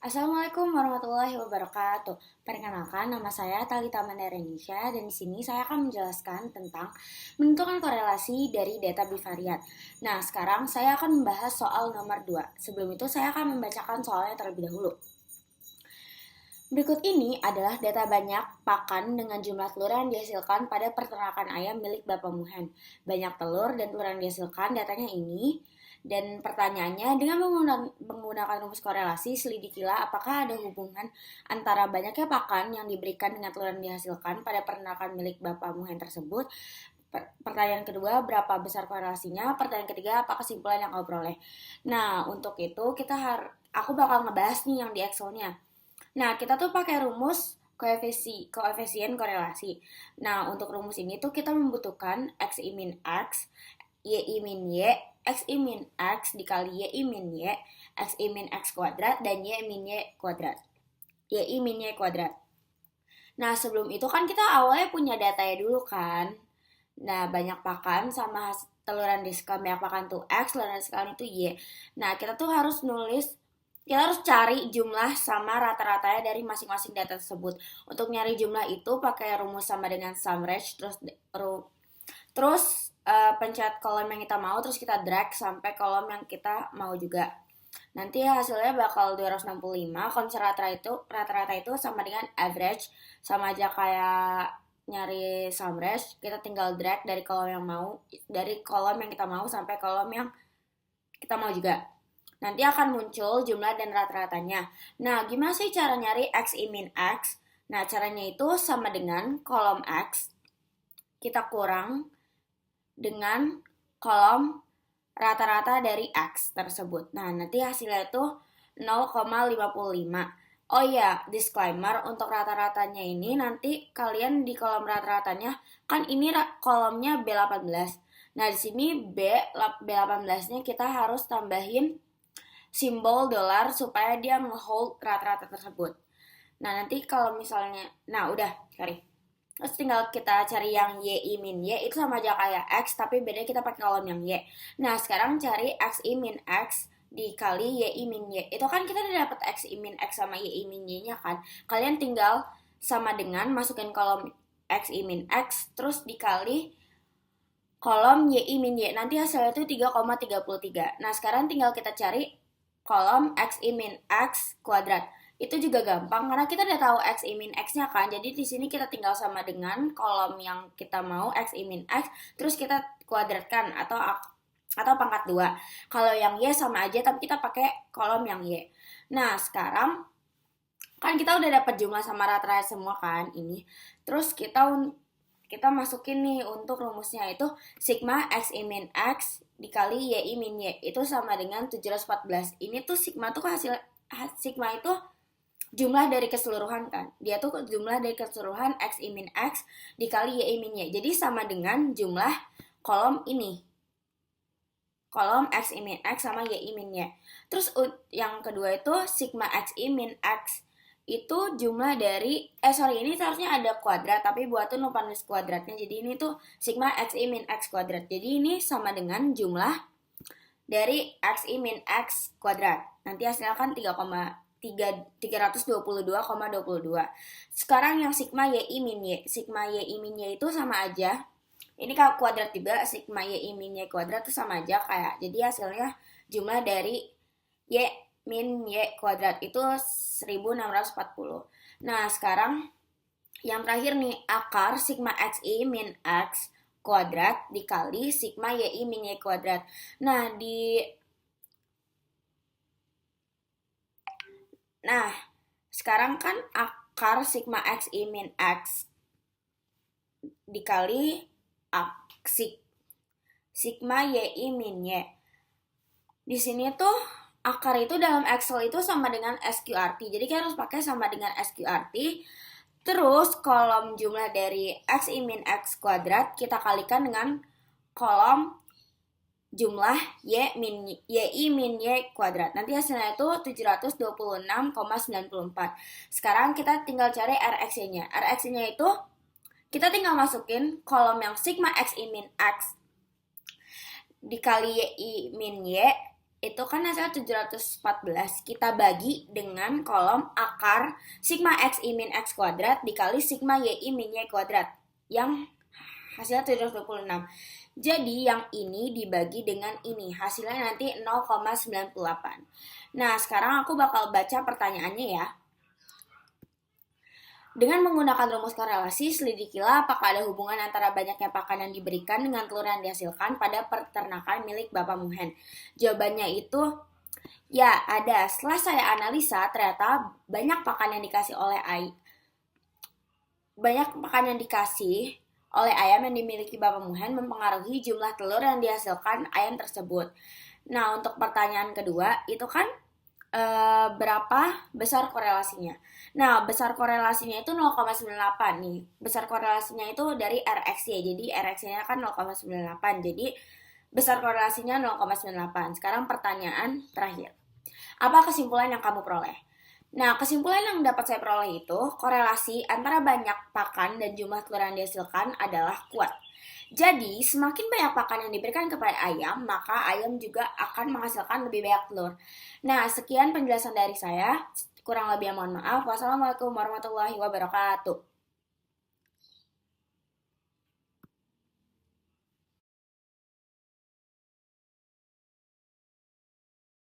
Assalamualaikum warahmatullahi wabarakatuh. Perkenalkan, nama saya Talita Mandarenisha dan di sini saya akan menjelaskan tentang menentukan korelasi dari data bivariat. Nah, sekarang saya akan membahas soal nomor 2. Sebelum itu saya akan membacakan soalnya terlebih dahulu. Berikut ini adalah data banyak pakan dengan jumlah telur yang dihasilkan pada peternakan ayam milik Bapak Muhen. Banyak telur dan telur yang dihasilkan datanya ini. Dan pertanyaannya, dengan menggunakan rumus korelasi, selidikilah apakah ada hubungan antara banyaknya pakan yang diberikan dengan telur yang dihasilkan pada peternakan milik Bapak Muhen tersebut. Pertanyaan kedua, berapa besar korelasinya? Pertanyaan ketiga, apa kesimpulan yang kau peroleh? Nah, untuk itu aku bakal ngebahas nih yang di Excel-nya. Nah, kita tuh pakai rumus koefisien korelasi. Nah, untuk rumus ini tuh kita membutuhkan X I min X, Y I min Y, X I min X dikali Y I min Y, X I min X kuadrat, dan Y min Y kuadrat. Y I min Y kuadrat. Nah, sebelum itu kan kita awalnya punya datanya dulu kan. Nah, banyak pakan sama teluran diskon banyak pakan tuh X, teluran diskon itu Y. Nah, kita harus cari jumlah sama rata-ratanya dari masing-masing data tersebut. Untuk nyari jumlah itu pakai rumus sama dengan SUMRANGE, terus pencet kolom yang kita mau, terus kita drag sampai kolom yang kita mau juga. Nanti hasilnya bakal 265. Kalau rata-rata itu sama dengan average, sama aja kayak nyari SUMRANGE. Kita tinggal drag dari kolom yang kita mau sampai kolom yang kita mau juga. Nanti akan muncul jumlah dan rata-ratanya. Nah, gimana sih cara nyari X I min X? Nah, caranya itu sama dengan kolom X kita kurang dengan kolom rata-rata dari X tersebut. Nah, nanti hasilnya itu 0,55. Oh iya, disclaimer, untuk rata-ratanya ini nanti kalian di kolom rata-ratanya, kan ini kolomnya B18. Nah, di sini B18-nya kita harus tambahin simbol dolar supaya dia ngehold rata-rata tersebut. Nah, nanti kalau misalnya, nah udah, cari. Terus tinggal kita cari yang Y I min Y, itu sama aja kayak X, tapi bedanya kita pakai kolom yang Y. Nah, sekarang cari X I min X dikali Y I min Y. Itu kan kita udah dapet X I min X sama Y I min Y-nya kan. Kalian tinggal sama dengan masukin kolom X I min X, terus dikali kolom Y I min Y. Nanti hasilnya itu 3,33. Nah, sekarang tinggal kita cari kolom X I min X kuadrat. Itu juga gampang karena kita udah tahu X I min X-nya kan. Jadi di sini kita tinggal sama dengan kolom yang kita mau X I min X, terus kita kuadratkan atau pangkat 2. Kalau yang Y sama aja tapi kita pakai kolom yang Y. Nah, sekarang kan kita udah dapat jumlah sama rata-rata semua kan ini. Terus kita masukin nih untuk rumusnya itu sigma X I min X dikali Y I min Y itu sama dengan 714. Ini tuh sigma tuh sigma itu jumlah dari keseluruhan kan. Dia tuh jumlah dari keseluruhan X I min X dikali Y I min Y. Jadi sama dengan jumlah kolom ini. Kolom X I min X sama Y I min Y. Terus yang kedua itu sigma X I min X itu jumlah dari ini seharusnya ada kuadrat tapi buat tuh numpang nulis kuadratnya, jadi ini tuh sigma X I min X kuadrat, jadi ini sama dengan jumlah dari X I min X kuadrat. Nanti hasilnya kan 322,22. Sekarang yang sigma Y I min Y, sigma Y I min Y itu sama aja, ini kalau kuadrat juga, sigma Y I min Y kuadrat itu sama aja kayak, jadi hasilnya jumlah dari Y min Y kuadrat itu 1640. Nah, sekarang yang terakhir nih, akar sigma X I min X kuadrat dikali sigma Y I min Y kuadrat. Nah, sekarang kan akar sigma X I min X dikali sigma Y I min Y. Di sini tuh akar itu dalam Excel itu sama dengan SQRT. Jadi kita harus pakai sama dengan SQRT. Terus kolom jumlah dari X I min X kuadrat kita kalikan dengan kolom jumlah Y I min Y kuadrat. Nanti hasilnya itu 726,94. Sekarang kita tinggal cari RX-nya. RX-nya itu kita tinggal masukin kolom yang sigma X I min X dikali Y I min Y itu kan hasilnya 714. Kita bagi dengan kolom akar sigma X I min X kuadrat dikali sigma Y I min Y kuadrat yang hasilnya 726. Jadi yang ini dibagi dengan ini, hasilnya nanti 0,98. Nah, sekarang aku bakal baca pertanyaannya ya. Dengan menggunakan rumus korelasi, selidikilah apakah ada hubungan antara banyaknya pakan yang diberikan dengan telur yang dihasilkan pada peternakan milik Bapak Muhen. Jawabannya itu, ya ada. Setelah saya analisa, ternyata banyak pakan yang dikasih oleh ayam yang dimiliki Bapak Muhen mempengaruhi jumlah telur yang dihasilkan ayam tersebut. Nah, untuk pertanyaan kedua, itu kan berapa besar korelasinya? Nah, besar korelasinya itu 0,98 nih. Besar korelasinya itu dari RX ya. Jadi RX-nya kan 0,98. Jadi besar korelasinya 0,98. Sekarang pertanyaan terakhir. Apa kesimpulan yang kamu peroleh? Nah, kesimpulan yang dapat saya peroleh itu korelasi antara banyak pakan dan jumlah telur yang dihasilkan adalah kuat. Jadi, semakin banyak pakan yang diberikan kepada ayam, maka ayam juga akan menghasilkan lebih banyak telur. Nah, sekian penjelasan dari saya. Kurang lebih mohon maaf. Wassalamualaikum warahmatullahi wabarakatuh.